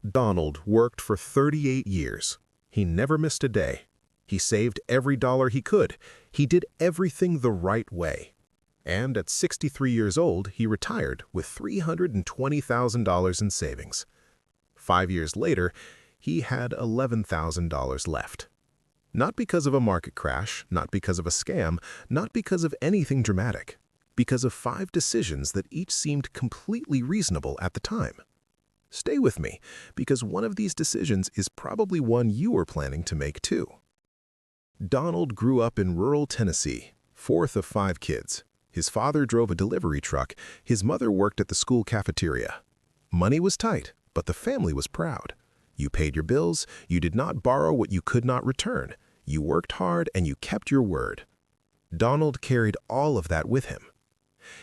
Donald worked for 38 years. He never missed a day. He saved every dollar he could. He did everything the right way. And at 63 years old, he retired with $320,000 in savings. 5 years later, he had $11,000 left. Not because of a market crash, not because of a scam, not because of anything dramatic, because of 5 decisions that each seemed completely reasonable at the time. Stay with me, because one of these decisions is probably one you are planning to make too. Donald grew up in rural Tennessee, 4th of 5 kids. His father drove a delivery truck. His mother worked at the school cafeteria. Money was tight, but the family was proud. You paid your bills, you did not borrow what you could not return. You worked hard and you kept your word. Donald carried all of that with him.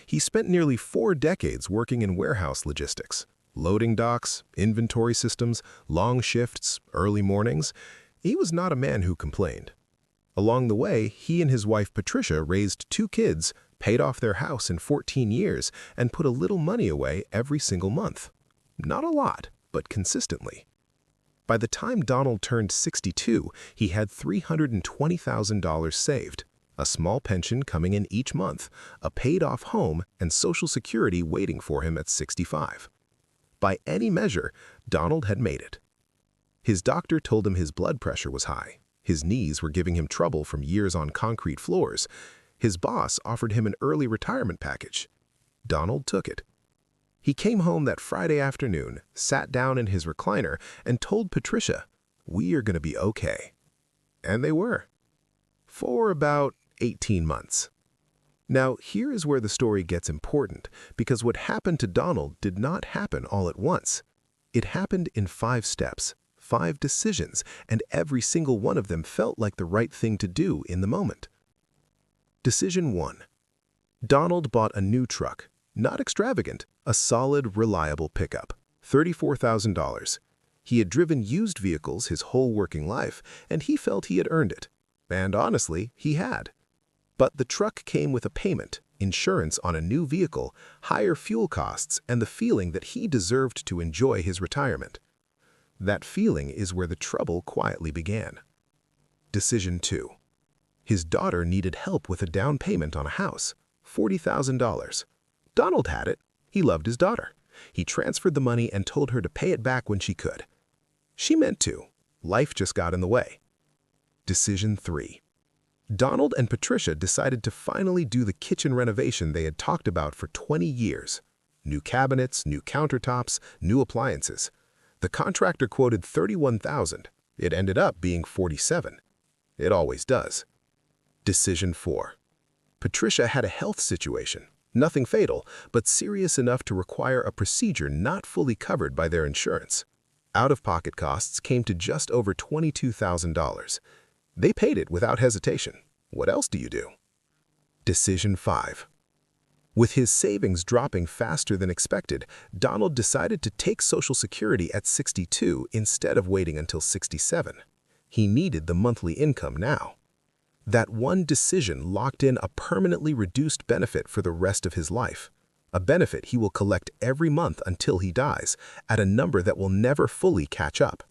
He spent nearly 4 decades working in warehouse logistics, loading docks, inventory systems, long shifts, early mornings. He was not a man who complained. Along the way, he and his wife Patricia raised 2 kids, paid off their house in 14 years, and put a little money away every single month. Not a lot, but consistently. By the time Donald turned 62, he had $320,000 saved, a small pension coming in each month, a paid-off home, and Social Security waiting for him at 65. By any measure, Donald had made it. His doctor told him his blood pressure was high. His knees were giving him trouble from years on concrete floors. His boss offered him an early retirement package. Donald took it. He came home that Friday afternoon, sat down in his recliner, and told Patricia, "We are going to be okay." And they were. For about 18 months. Now, here is where the story gets important, because what happened to Donald did not happen all at once. It happened in 5 steps, 5 decisions, and every single one of them felt like the right thing to do in the moment. Decision 1. Donald bought a new truck. Not extravagant, a solid, reliable pickup, $34,000. He had driven used vehicles his whole working life, and he felt he had earned it. And honestly, he had. But the truck came with a payment, insurance on a new vehicle, higher fuel costs, and the feeling that he deserved to enjoy his retirement. That feeling is where the trouble quietly began. Decision 2. His daughter needed help with a down payment on a house, $40,000. Donald had it. He loved his daughter. He transferred the money and told her to pay it back when she could. She meant to. Life just got in the way. Decision 3. Donald and Patricia decided to finally do the kitchen renovation they had talked about for 20 years. New cabinets, new countertops, new appliances. The contractor quoted $31,000. It ended up being $47,000. It always does. Decision 4. Patricia had a health situation. Nothing fatal, but serious enough to require a procedure not fully covered by their insurance. Out-of-pocket costs came to just over $22,000. They paid it without hesitation. What else do you do? Decision 5. With his savings dropping faster than expected, Donald decided to take Social Security at 62 instead of waiting until 67. He needed the monthly income now. That one decision locked in a permanently reduced benefit for the rest of his life, a benefit he will collect every month until he dies, at a number that will never fully catch up.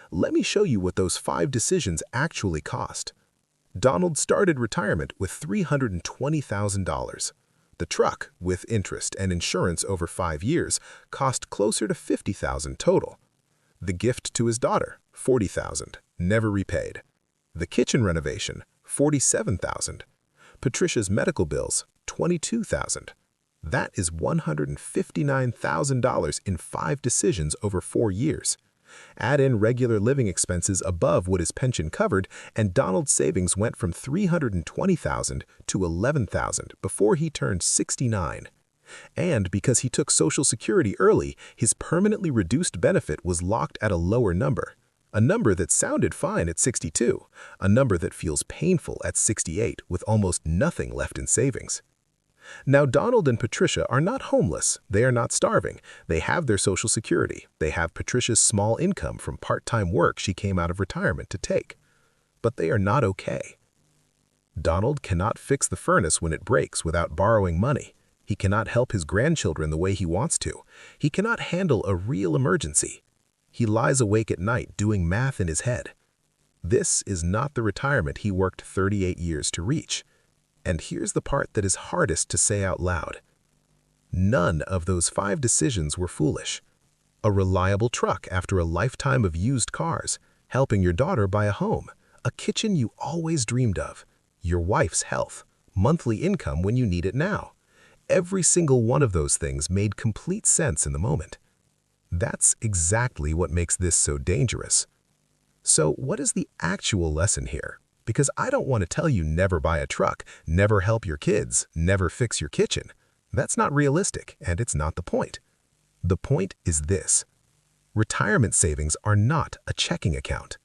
Let me show you what those 5 decisions actually cost. Donald started retirement with $320,000. The truck, with interest and insurance over 5 years, cost closer to $50,000 total. The gift to his daughter, $40,000, never repaid. The kitchen renovation, $47,000. Patricia's medical bills, $22,000. That is $159,000 in 5 decisions over 4 years. Add in regular living expenses above what his pension covered, and Donald's savings went from $320,000 to $11,000 before he turned 69. And because he took Social Security early, his permanently reduced benefit was locked at a lower number. A number that sounded fine at 62, a number that feels painful at 68 with almost nothing left in savings. Now, Donald and Patricia are not homeless. They are not starving. They have their Social Security. They have Patricia's small income from part-time work she came out of retirement to take. But they are not okay. Donald cannot fix the furnace when it breaks without borrowing money. He cannot help his grandchildren the way he wants to. He cannot handle a real emergency. He lies awake at night doing math in his head. This is not the retirement he worked 38 years to reach. And here's the part that is hardest to say out loud. None of those 5 decisions were foolish. A reliable truck after a lifetime of used cars, helping your daughter buy a home, a kitchen you always dreamed of, your wife's health, monthly income when you need it now. Every single one of those things made complete sense in the moment. That's exactly what makes this so dangerous. So what is the actual lesson here? Because I don't want to tell you never buy a truck, never help your kids, never fix your kitchen. That's not realistic, and it's not the point. The point is this. Retirement savings are not a checking account.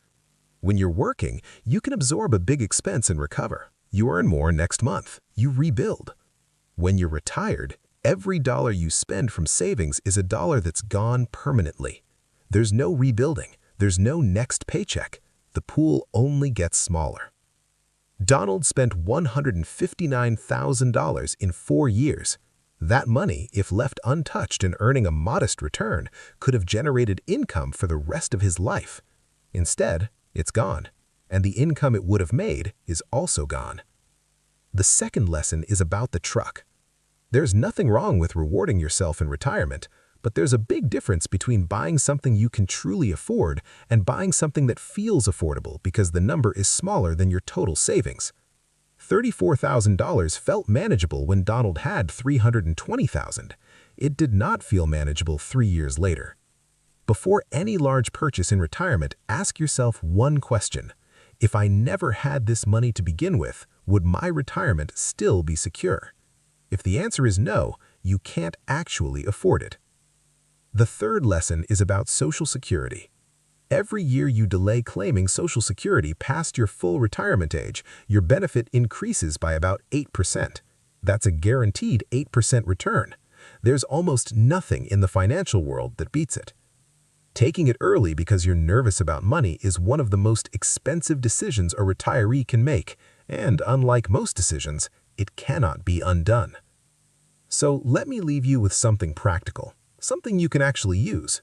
When you're working, you can absorb a big expense and recover. You earn more next month. You rebuild. When you're retired, every dollar you spend from savings is a dollar that's gone permanently. There's no rebuilding. There's no next paycheck. The pool only gets smaller. Donald spent $159,000 in 4 years. That money, if left untouched and earning a modest return, could have generated income for the rest of his life. Instead, it's gone, and the income it would have made is also gone. The second lesson is about the truck. There's nothing wrong with rewarding yourself in retirement, but there's a big difference between buying something you can truly afford and buying something that feels affordable because the number is smaller than your total savings. $34,000 felt manageable when Donald had $320,000. It did not feel manageable 3 years later. Before any large purchase in retirement, ask yourself one question. If I never had this money to begin with, would my retirement still be secure? If the answer is no, you can't actually afford it. The third lesson is about Social Security. Every year you delay claiming Social Security past your full retirement age, your benefit increases by about 8%. That's a guaranteed 8% return. There's almost nothing in the financial world that beats it. Taking it early because you're nervous about money is one of the most expensive decisions a retiree can make, and unlike most decisions, it cannot be undone. So let me leave you with something practical, something you can actually use.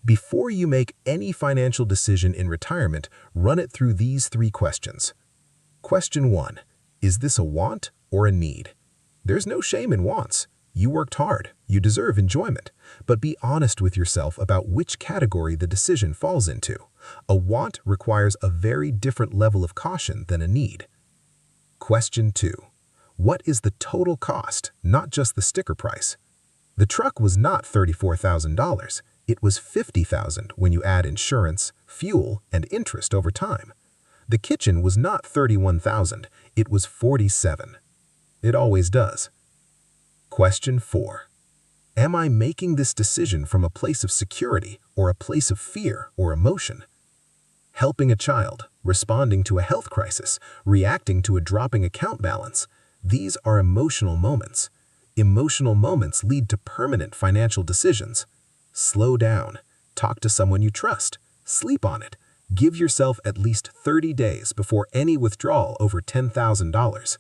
Before you make any financial decision in retirement, run it through these 3 questions. Question 1. Is this a want or a need? There's no shame in wants. You worked hard. You deserve enjoyment. But be honest with yourself about which category the decision falls into. A want requires a very different level of caution than a need. Question 2. What is the total cost, not just the sticker price? The truck was not $34,000. It was $50,000 when you add insurance, fuel, and interest over time. The kitchen was not $31,000. It was $47,000. It always does. Question 4. Am I making this decision from a place of security or a place of fear or emotion? Helping a child, responding to a health crisis, reacting to a dropping account balance, these are emotional moments. Emotional moments lead to permanent financial decisions. Slow down. Talk to someone you trust. Sleep on it. Give yourself at least 30 days before any withdrawal over $10,000.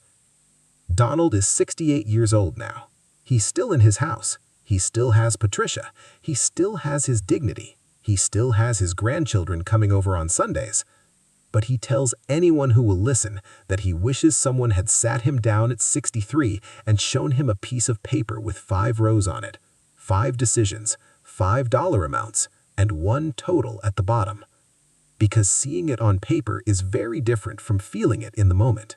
Donald is 68 years old now. He's still in his house. He still has Patricia. He still has his dignity. He still has his grandchildren coming over on Sundays. But he tells anyone who will listen that he wishes someone had sat him down at 63 and shown him a piece of paper with 5 rows on it, 5 decisions, $5 amounts, and 1 total at the bottom. Because seeing it on paper is very different from feeling it in the moment.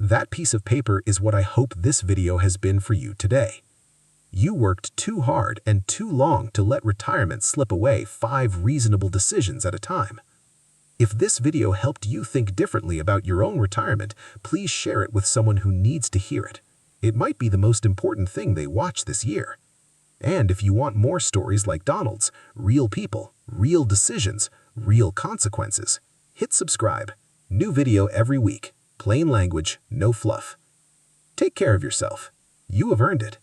That piece of paper is what I hope this video has been for you today. You worked too hard and too long to let retirement slip away 5 reasonable decisions at a time. If this video helped you think differently about your own retirement, please share it with someone who needs to hear it. It might be the most important thing they watch this year. And if you want more stories like Donald's, real people, real decisions, real consequences, hit subscribe. New video every week. Plain language, no fluff. Take care of yourself. You have earned it.